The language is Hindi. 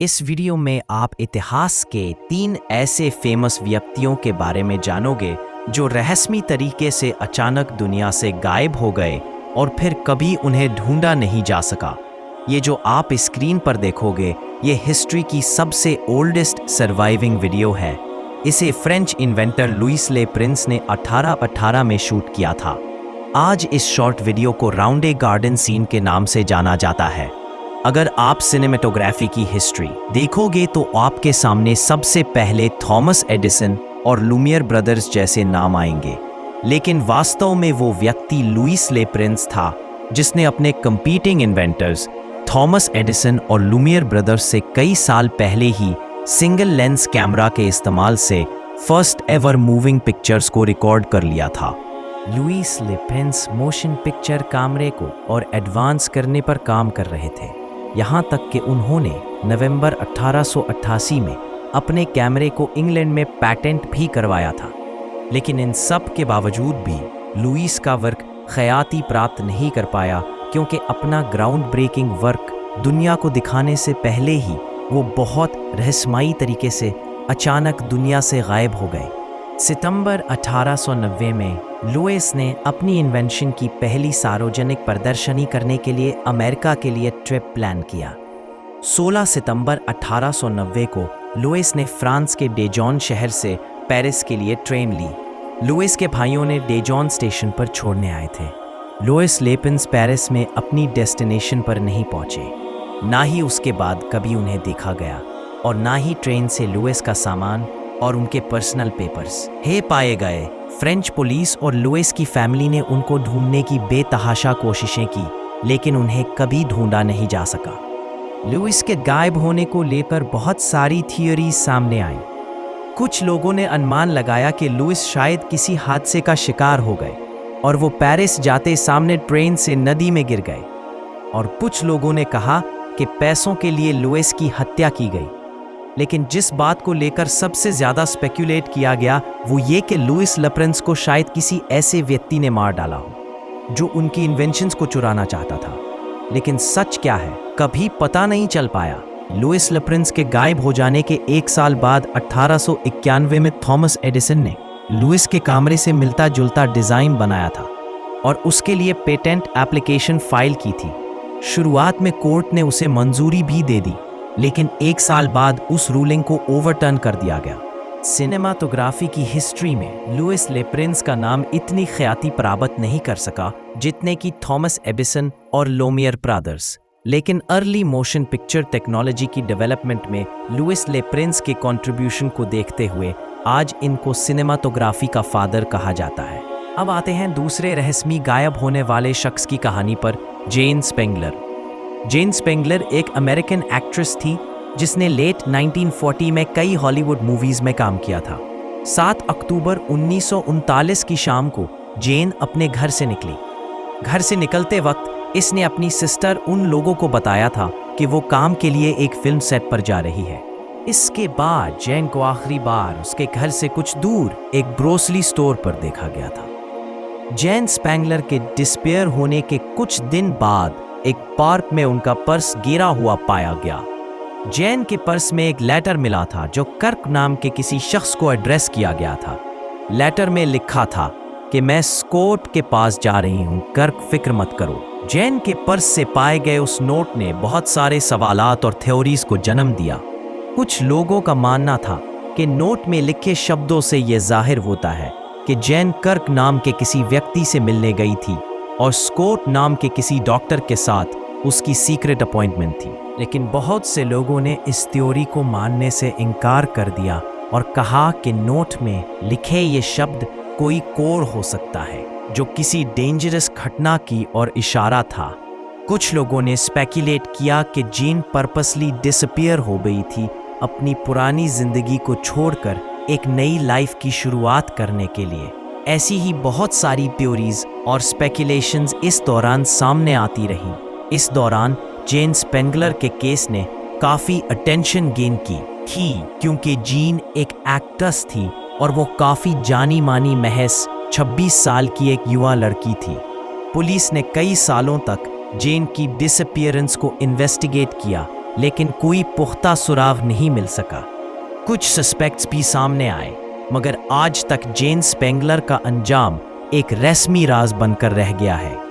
इस वीडियो में आप इतिहास के 3 ऐसे फेमस व्यक्तियों के बारे में जानोगे जो रहस्यमय तरीके से अचानक दुनिया से गायब हो गए और फिर कभी उन्हें ढूंढा नहीं जा सका। ये जो आप स्क्रीन पर देखोगे ये हिस्ट्री की सबसे ओल्डेस्ट सर्वाइविंग वीडियो है। इसे फ्रेंच इन्वेंटर लुइस ले प्रिंस ने 1818 में शूट किया था। आज इस शॉर्ट वीडियो को राउंडे गार्डन सीन के नाम से जाना जाता है। अगर आप सिनेमेटोग्राफी की हिस्ट्री देखोगे तो आपके सामने सबसे पहले थॉमस एडिसन और लुमियर ब्रदर्स जैसे नाम आएंगे, लेकिन वास्तव में वो व्यक्ति लुइस ले प्रिंस था जिसने अपने कंपीटिंग इन्वेंटर्स थॉमस एडिसन और लुमियर ब्रदर्स से कई साल पहले ही सिंगल लेंस कैमरा के इस्तेमाल से फर्स्ट एवर मूविंग पिक्चर्स को रिकॉर्ड कर लिया था। लुइस ले प्रिंस मोशन पिक्चर कैमरे को और एडवांस करने पर काम कर रहे थे, यहाँ तक कि उन्होंने नवंबर 1888 में अपने कैमरे को इंग्लैंड में पेटेंट भी करवाया था। लेकिन इन सब के बावजूद भी लुइस का वर्क ख्याति प्राप्त नहीं कर पाया, क्योंकि अपना ग्राउंड ब्रेकिंग वर्क दुनिया को दिखाने से पहले ही वो बहुत रहस्यमयी तरीके से अचानक दुनिया से गायब हो गए। सितंबर 1890 में लुइस ने अपनी इन्वेंशन की पहली सार्वजनिक प्रदर्शनी करने के लिए अमेरिका के लिए ट्रिप प्लान किया। 16 सितंबर 1890 को लुइस ने फ्रांस के डेजॉन शहर से पेरिस के लिए ट्रेन ली। लुइस के भाइयों ने डेजॉन स्टेशन पर छोड़ने आए थे। लुइस ले प्रिंस पेरिस में अपनी डेस्टिनेशन पर नहीं पहुंचे, ना ही उसके बाद कभी उन्हें देखा गया और ना ही ट्रेन से लुइस का सामान और उनके पर्सनल पेपर्स पाए गए। फ्रेंच पुलिस और लुइस की फैमिली ने उनको ढूंढने की बेतहाशा कोशिशें की, लेकिन उन्हें कभी ढूंढा नहीं जा सका। लुइस के गायब होने को लेकर बहुत सारी थियोरीज सामने आई। कुछ लोगों ने अनुमान लगाया कि लुइस शायद किसी हादसे का शिकार हो गए और वो पेरिस जाते सामने ट्रेन से नदी में गिर गए, और कुछ लोगों ने कहा कि पैसों के लिए लुइस की हत्या की गई। लेकिन जिस बात को लेकर सबसे ज्यादा स्पेक्युलेट किया गया वो ये कि लुइस ले प्रिंस को शायद किसी ऐसे व्यक्ति ने मार डाला हो जो उनकी इन्वेंशंस को चुराना चाहता था। लेकिन सच क्या है कभी पता नहीं चल पाया। लुइस ले प्रिंस के गायब हो जाने के 1 साल बाद 1891 में थॉमस एडिसन ने लुइस के कैमरे से मिलता जुलता डिजाइन बनाया था और उसके लिए पेटेंट एप्लीकेशन फाइल की थी। शुरुआत में कोर्ट ने उसे मंजूरी भी दे दी, लेकिन 1 साल बाद उस रूलिंग को ओवरटर्न कर दिया गया। सिनेमाटोग्राफी की हिस्ट्री में लुइस ले प्रिंस का नाम इतनी ख्याति प्राप्त नहीं कर सका जितने कि थॉमस एडिसन और लुमियर ब्रदर्स। लेकिन अर्ली मोशन पिक्चर टेक्नोलॉजी की डेवलपमेंट में लुइस ले प्रिंस के कंट्रीब्यूशन को देखते हुए आज इनको सिनेमाटोग्राफी का फादर कहा जाता है। अब आते हैं दूसरे रहस्यमयी गायब होने वाले शख्स की कहानी पर, जेन स्पेंगलर। जेन स्पेंगलर एक अमेरिकन एक्ट्रेस थी जिसने लेट 1940 में कई हॉलीवुड मूवीज में काम किया था। 7 अक्टूबर 1939 की शाम को जेन अपने घर से निकली। घर से निकलते वक्त इसने अपनी सिस्टर उन लोगों को बताया था कि वो काम के लिए एक फिल्म सेट पर जा रही है। इसके बाद जेन को आखिरी बार उसके घर से कुछ दूर एक ग्रोसरी स्टोर पर देखा गया था। जेन स्पेंगलर के डिसअपीयर होने के कुछ दिन बाद एक पार्क में उनका पर्स गिरा हुआ पाया गया। जेन के पर्स में एक लेटर मिला था जो कर्क नाम के किसी शख्स को एड्रेस किया गया था। लेटर में लिखा था कि मैं स्कॉट के पास जा रही हूँ, कर्क फिक्र मत करो। जेन के पर्स से पाए गए उस नोट ने बहुत सारे सवालात और थ्योरीज को जन्म दिया। कुछ लोगों का मानना था कि नोट में लिखे शब्दों से यह जाहिर होता है कि जेन कर्क नाम के किसी व्यक्ति से मिलने गई थी और स्कॉट नाम के किसी डॉक्टर के साथ उसकी सीक्रेट अपॉइंटमेंट थी। लेकिन बहुत से लोगों ने इस थ्योरी को मानने से इनकार कर दिया और कहा कि नोट में लिखे ये शब्द कोई कोड हो सकता है जो किसी डेंजरस घटना की ओर इशारा था। कुछ लोगों ने स्पेकुलेट किया कि जेन पर्पसली डिसअपीयर हो गई थी अपनी पुरानी जिंदगी को छोड़कर एक नई लाइफ की शुरुआत करने के लिए। ऐसी ही बहुत सारी थ्योरीज और स्पेकुलेशंस इस दौरान सामने आती रहीं। इस दौरान जेन स्पेंगलर के केस ने काफी अटेंशन गेन की थी, क्योंकि जेन एक एक्ट्रेस थी और वो काफी जानी मानी महज 26 साल की एक युवा लड़की थी। पुलिस ने कई सालों तक जेन की डिसअपीयरेंस को इन्वेस्टिगेट किया, लेकिन कोई पुख्ता सुराग नहीं मिल सका। कुछ सस्पेक्ट्स भी सामने आए, मगर आज तक जेन स्पेंगलर का अंजाम एक रस्मी राज बनकर रह गया है।